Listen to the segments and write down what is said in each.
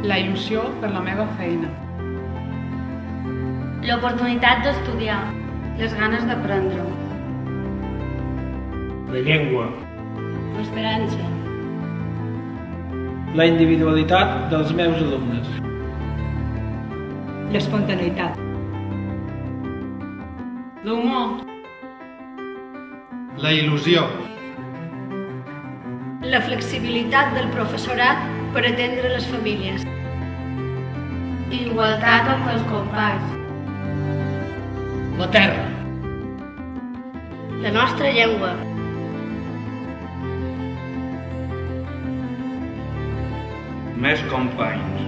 La il·lusió per la meva feina. L'oportunitat d'estudiar. Les ganes d'aprendre. La llengua. L'esperança. La individualitat dels meus alumnes. L'espontaneïtat. L'humor. La il·lusió. La flexibilitat del professorat per atendre les famílies. Igualtat amb els companys. La terra. La nostra llengua. Més companys.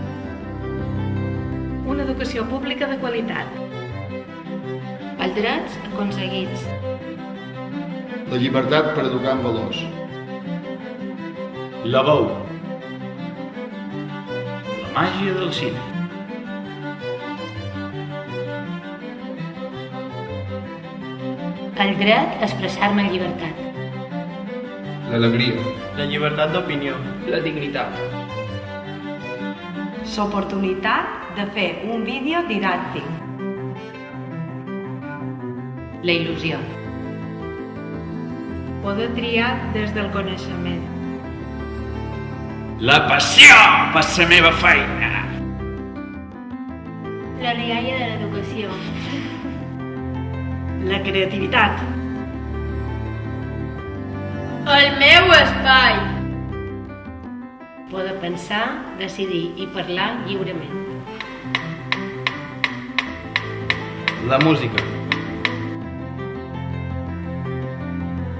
Una educació pública de qualitat. Els drets aconseguits. La llibertat per educar en valors. La veu. La màgia del cine. El dret a expressar-me en llibertat. L'alegria. La llibertat d'opinió. La dignitat. L'oportunitat de fer un vídeo didàctic. La il·lusió. Poder triar des del coneixement. La passió per la meva feina. La rialla de l'educació. La creativitat. El meu espai. Poder pensar, decidir i parlar lliurement. La música.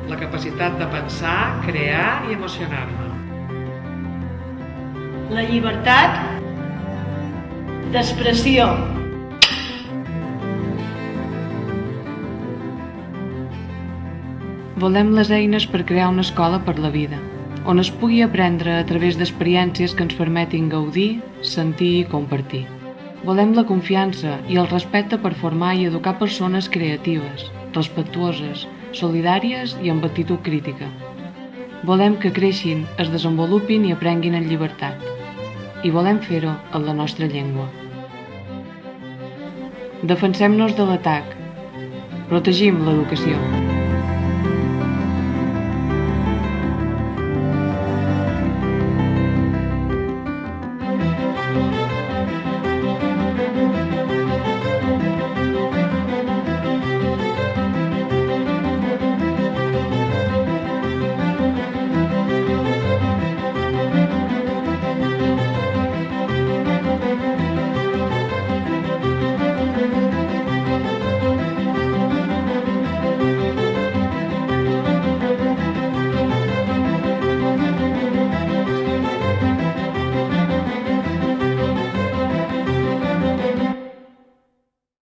La capacitat de pensar, crear i emocionar-me. La llibertat d'expressió. Volem les eines per crear una escola per la vida, on es pugui aprendre a través d'experiències que ens permetin gaudir, sentir i compartir. Volem la confiança i el respecte per formar i educar persones creatives, respectuoses, solidàries i amb actitud crítica. Volem que creixin, es desenvolupin i aprenguin en llibertat. I volem fer-ho en la nostra llengua. Defensem-nos de l'atac. Protegim l'educació.